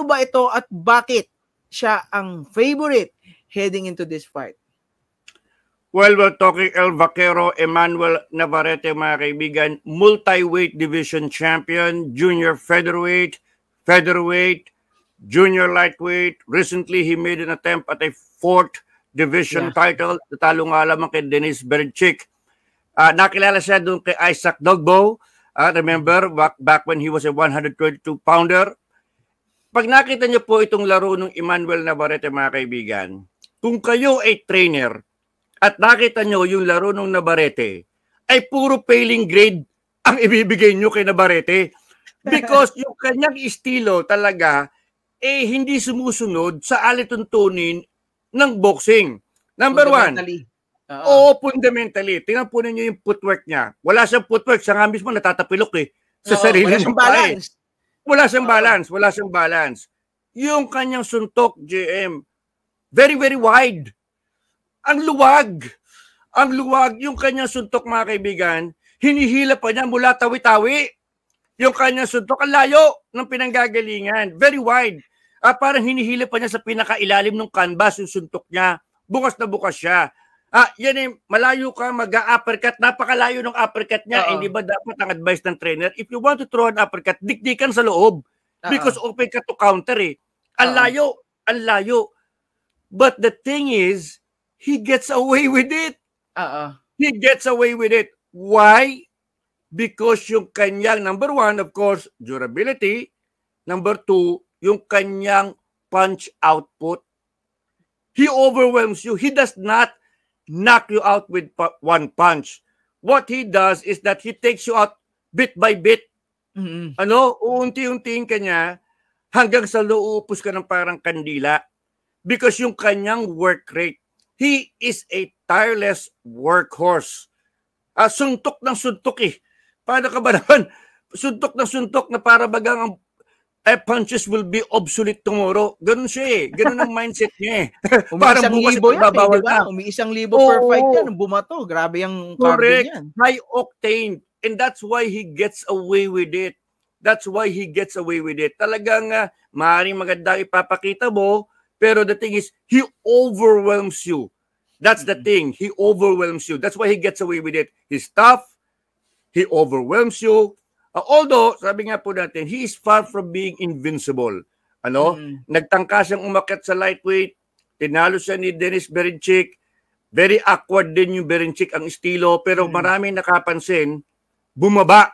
ba ito at bakit siya ang favorite heading into this fight? Well, we're talking El Vaquero Emmanuel Navarrete, mga kaibigan, multi-weight division champion, junior featherweight, junior lightweight. Recently, he made an attempt at a 4th division title. Natalo nga lamang kay Denis Berinchyk. Nakilala siya doon kay Isaac Dogbo. Remember, back when he was a 122-pounder. Pag nakita niyo po itong laro ng Emmanuel Navarrete, mga kaibigan, kung kayo ay trainer at nakita nyo yung laro ng Navarrete, ay puro failing grade ang ibibigay nyo kay Navarrete. Because yung kanyang estilo talaga, hindi sumusunod sa alituntunin ng boxing. Number one, fundamentally. Tingnan po ninyo yung footwork niya. Wala siyang footwork, siya nga mismo natatapilok sa sarili ng balance. Wala siyang balance. Yung kanyang suntok, JM, very, very wide. Ang luwag, yung kanyang suntok, mga kaibigan, hinihila pa niya mula tawi-tawi. Yung kanyang suntok, ang layo ng pinanggagalingan. Very wide. Parang hinihila pa niya sa pinakailalim ng canvas yung suntok niya. Bukas na bukas siya. Yan malayo ka, mag-uppercut. Napakalayo ng uppercut niya. Hindi ba dapat ang advice ng trainer? If you want to throw an uppercut, dikdikan sa loob. Because open ka to counter Ang layo. But the thing is, he gets away with it. He gets away with it. Why? Because yung kanyang, number one, of course, durability. Number two, yung kanyang punch output. He overwhelms you. He does not knock you out with one punch. What he does is that he takes you out bit by bit. Uunti-untiin ka niya hanggang sa luupos ka ng parang kandila. Because yung kanyang work rate, he is a tireless workhorse. Suntok ng suntok Paano ka ba naman? Suntok ng suntok na para bagang ang punches will be obsolete tomorrow. Ganun siya Ganun ang mindset niya Parang bukas babawal na. Umiisang libo per fight yan. Bumato. Grabe yung cardio niyan. High octane. And that's why he gets away with it. Talagang maaaring maganda ipapakita mo, pero the thing is, he overwhelms you. That's the thing. He overwhelms you. That's why he gets away with it. He's tough. He overwhelms you. Although, sabi nga po natin, he is far from being invincible. Nagtangka siyang umakyat sa lightweight. Tinalo siya ni Denis Berinchyk. Very awkward din yung Berinchyk ang estilo. Pero maraming nakapansin, bumaba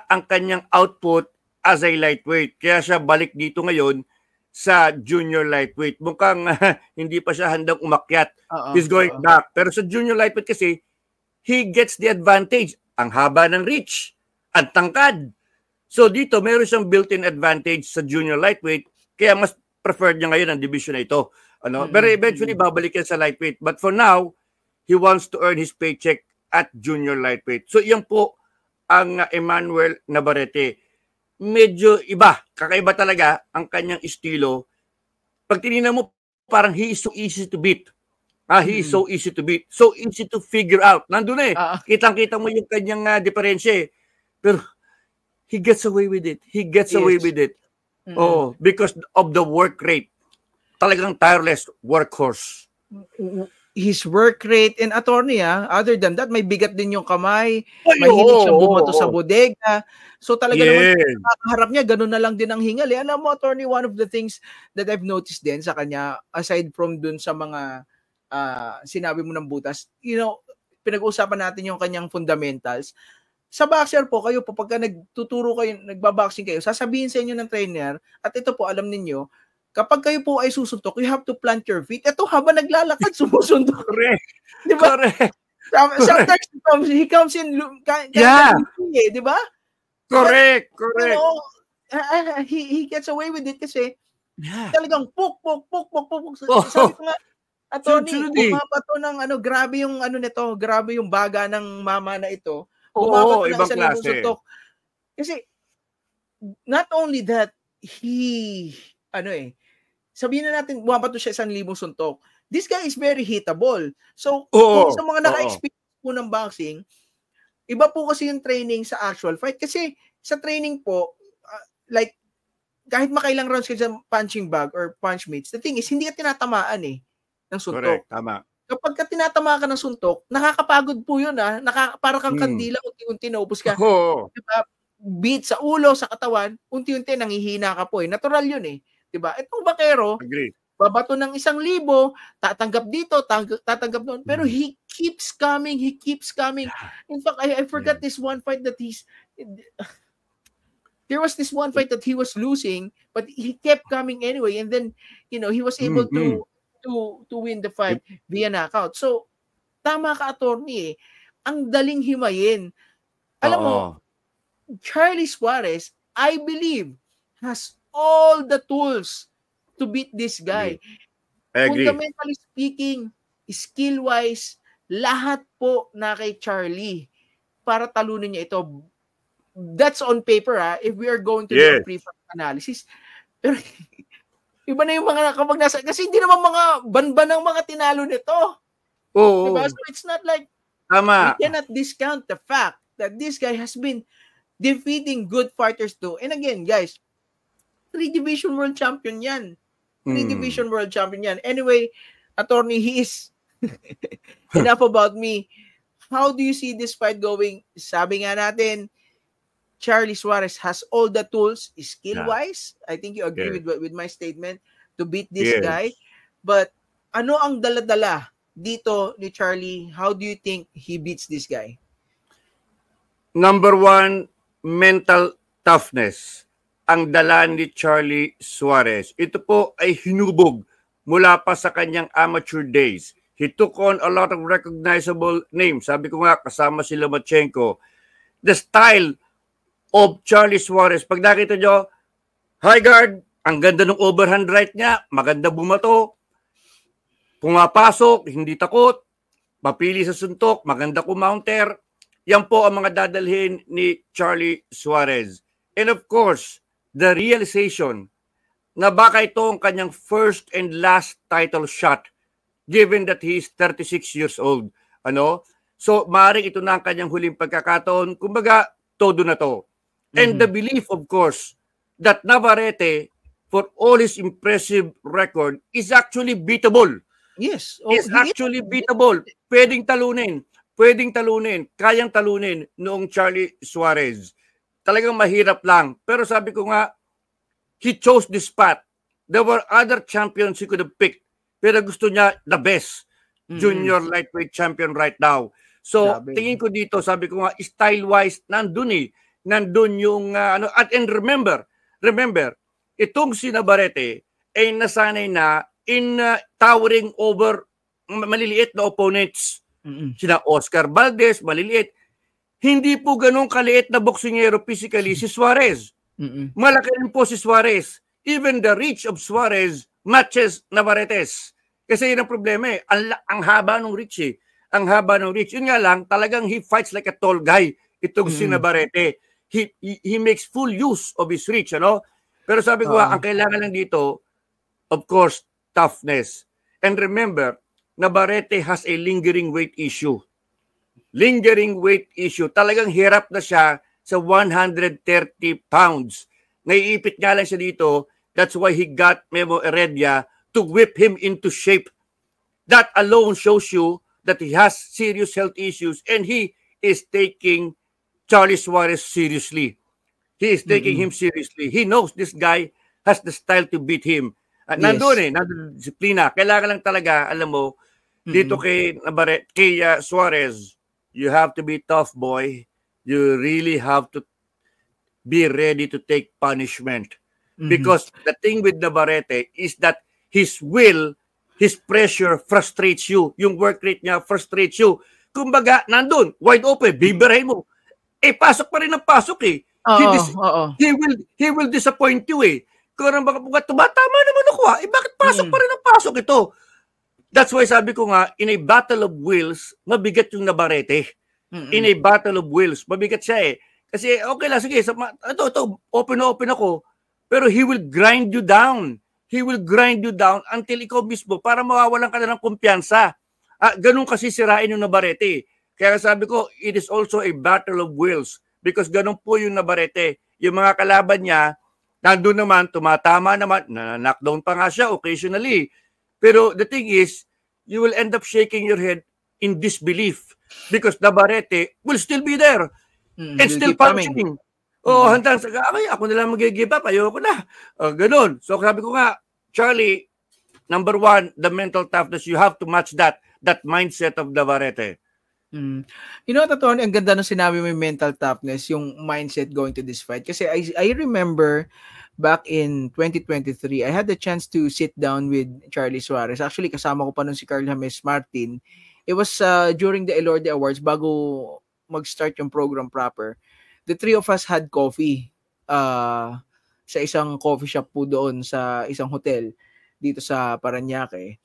ang kanyang output as a lightweight. Kaya siya balik dito ngayon sa junior lightweight. Mukhang hindi pa siya handang umakyat. He's going back. Pero sa junior lightweight kasi, he gets the advantage. Ang haba ng reach. Ang tangkad. So dito, meron siyang built-in advantage sa junior lightweight. Kaya mas preferred niya ngayon ang division na ito. Pero eventually, babalik yan sa lightweight. But for now, he wants to earn his paycheck at junior lightweight. So yan po ang Emmanuel Navarrete. Medyo iba, kakaiba talaga ang kanyang estilo. Pag tinignan mo, parang he is so easy to beat. He is so easy to beat. So easy to figure out. Nandun Kitang-kita mo yung kanyang diferensya Pero he gets away with it. Because of the work rate. Talagang tireless workhorse. His work rate and attorney, other than that, may bigat din yung kamay, mahilig siyang bumato sa bodega. So talaga naman, harap niya, ganun na lang din ang hingal. Alam mo, attorney, one of the things that I've noticed din sa kanya, aside from dun sa mga sinabi mo ng butas, pinag-uusapan natin yung kanyang fundamentals. Sa boxer po, kayo po, pagka nagtuturo kayo, nagbaboxing kayo, sasabihin sa inyo ng trainer, at ito po, alam ninyo, kapag kayo po ay susuntok, you have to plant your feet. Ito, habang naglalakad, sumusuntok. Correct. Di ba? Correct. Sometimes he comes in, di ba? Correct. He gets away with it kasi talagang puk. Sabi ko nga, attorney, bumabato ng grabe yung nito, grabe yung baga ng mama na ito. Bumabato ng isang libong suntok. Kasi, not only that, sabihin na natin, bumabato siya 1,000 suntok. This guy is very hittable. So, kung sa mga naka-experience po ng boxing, iba po kasi yung training sa actual fight. Kasi sa training po, like kahit makailang rounds ka sa punching bag or punch mates, the thing is, hindi ka tinatamaan ng suntok. Correct, tama. Kapag ka tinatamaan ka ng suntok, nakakapagod po yun para kang kandila, unti-unti naubos ka. Diba? Beat sa ulo, sa katawan, unti-unti nangihina ka po Natural yun Diba? Itong Bakero, babato ng 1,000, tatanggap dito, tatanggap doon. Pero he keeps coming. In fact, I forgot this one fight that there was this one fight that he was losing, but he kept coming anyway. And then, he was able to win the fight via knockout. So, tama ka, attorney Ang daling himayin. Alam mo, Charlie Suarez, I believe, has all the tools to beat this guy. Fundamentally speaking, skill-wise, lahat po na kay Charlie para talunin niya ito. That's on paper if we are going to do a pre-fight analysis. Pero iba na yung mga kapag nasa, kasi hindi naman mga banban ng mga tinalo nito. Diba? So it's not like we cannot discount the fact that this guy has been defeating good fighters too. And again, guys, 3-division world champion yan. 3-division world champion yan. Anyway, attorney, he is enough about me. How do you see this fight going? Sabi nga natin, Charlie Suarez has all the tools, skill-wise. I think you agree with my statement to beat this guy. But ano ang dala-dala dito ni Charlie? How do you think he beats this guy? Number one, mental toughness. Ang dala ni Charlie Suarez. Ito po ay hinubog mula pa sa kanyang amateur days. He took on a lot of recognizable names. Sabi ko nga, kasama si Lomachenko. The style of Charlie Suarez. Pag nakita nyo, high guard, ang ganda ng overhand right niya, maganda bumato, pumapasok, hindi takot, mapili sa suntok, maganda kumounter. Yan po ang mga dadalhin ni Charlie Suarez. And of course, the realization na baka ito ang kanyang first and last title shot given that he is 36 years old. So, maaaring ito na ang kanyang huling pagkakataon. Kumbaga, todo na to. And the belief, of course, that Navarrete, for all his impressive record, is actually beatable. Yes. Is actually beatable. Pwedeng talunin. Kayang talunin noong Charlie Suarez. Talagang mahirap lang. Pero sabi ko nga, he chose this path. There were other champions he could have picked. Pero gusto niya the best junior lightweight champion right now. So, tingin ko dito, sabi ko nga, style-wise, nandun yung, and remember, itong si Navarrete ay nasanay na in towering over maliliit na opponents. Sina Oscar Valdez, maliliit. Hindi po ganun kaliit na boksingero physically si Suarez. Malaki rin po si Suarez. Even the reach of Suarez matches Navarrete's. Kasi yun ang problema Ang haba ng reach Ang haba ng reach. Yun nga lang, talagang he fights like a tall guy. Itong si Navarrete. He makes full use of his reach, Pero sabi ko, ang kailangan lang dito, of course, toughness. And remember, Navarrete has a lingering weight issue. Talagang hirap na siya sa 130 pounds. Naiipit nga lang siya dito. That's why he got Memo Heredia to whip him into shape. That alone shows you that he has serious health issues and he is taking Charlie Suarez seriously. He is taking him seriously. He knows this guy has the style to beat him. Nandun disiplina. Kailangan lang talaga, alam mo, dito kay Suarez, you have to be tough, boy. You really have to be ready to take punishment. Because the thing with Navarrete is that his will, his pressure frustrates you. Yung work rate niya frustrates you. Kumbaga, nandun, wide open, bibirahin mo. Pasok pa rin ang pasok He will disappoint you Kung baka tumatama naman ako bakit pasok pa rin ang pasok ito? That's why sabi ko nga, in a battle of wills, mabigat yung Navarrete. In a battle of wills, mabigat siya Kasi okay lang, sige, ito, open ako. Pero he will grind you down. He will grind you down until ikaw mismo para mawawalan ka na ng kumpiyansa. Ganun kasi sirain yung Navarrete. Kaya sabi ko, it is also a battle of wills because ganun po yung Navarrete. Yung mga kalaban niya, Nandun naman, tumatama naman, na-knockdown pa nga siya occasionally. Pero the thing is, you will end up shaking your head in disbelief because Navarrete will still be there and still punching. Hantang sa ako na lang mag-give up, ayoko na. Ganun. So sabi ko nga, Charlie, number one, the mental toughness, you have to match that mindset of Navarrete. You know, totoo, ang ganda nung sinabi mo yung mental toughness, yung mindset going to this fight. Kasi I remember back in 2023, I had the chance to sit down with Charlie Suarez. Actually, kasama ko pa nun si Carl James Martin. It was during the Elorde Awards, bago mag-start yung program proper. The three of us had coffee sa isang coffee shop po doon sa isang hotel dito sa Parañaque.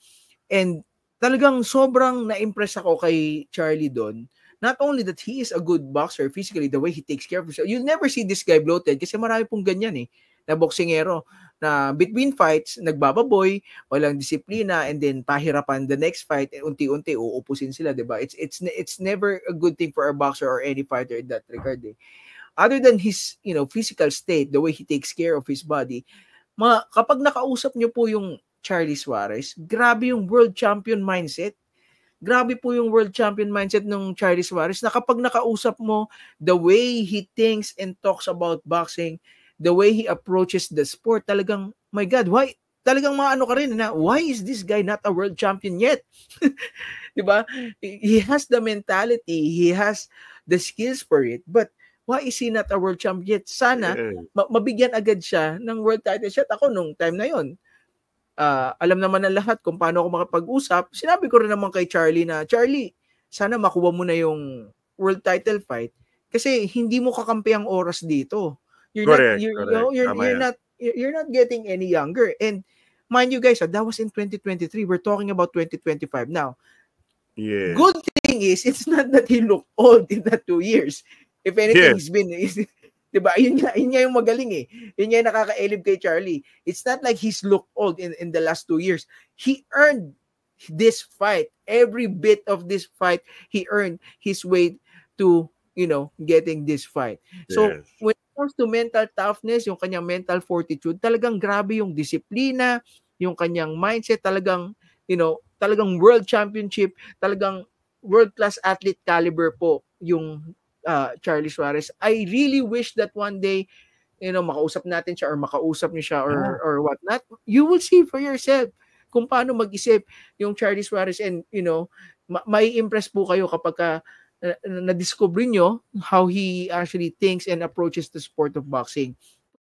And talagang sobrang na-impress ako kay Charlie doon. Not only that he is a good boxer physically, the way he takes care of himself. You'll never see this guy bloated kasi marami pong ganyan na boksingero na between fights, nagbababoy, walang disiplina, and then pahirapan the next fight, unti-unti uupusin sila, diba? It's never a good thing for a boxer or any fighter in that regard. Other than his, physical state, the way he takes care of his body, kapag nakausap niyo po yung Charlie Suarez, grabe yung world champion mindset. Grabe po yung world champion mindset ng Charlie Suarez na kapag nakausap mo, the way he thinks and talks about boxing, the way he approaches the sport, talagang, my God, why? Talagang maano ka rin na, why is this guy not a world champion yet? Diba? He has the mentality, he has the skills for it, but why is he not a world champion yet? Sana, mabigyan agad siya ng world title shot. Ako nung time na yon, alam naman ng lahat kung paano ako makapag-usap. Sinabi ko rin naman kay Charlie na, Charlie, sana makuha mo na yung world title fight kasi hindi mo kakampi ang oras dito. You're not getting any younger. And mind you guys, that was in 2023. We're talking about 2025 now. Yeah. Good thing is, it's not that he looked old in that 2 years. If anything, he's been, diba? Yun nga yung magaling Yun nga yung nakaka-elib kay Charlie. It's not like he's looked old in the last 2 years. He earned this fight. Every bit of this fight, he earned his way to, getting this fight. So, when it comes to mental toughness, yung kanyang mental fortitude, talagang grabe yung disiplina, yung kanyang mindset, talagang, talagang world championship, talagang world-class athlete caliber po yung Charlie Suarez. I really wish that one day, makausap natin siya or makausap niyo siya or whatnot. You will see for yourself kung paano mag-isip yung Charlie Suarez and, may impress po kayo kapag na-discover nyo how he actually thinks and approaches the sport of boxing.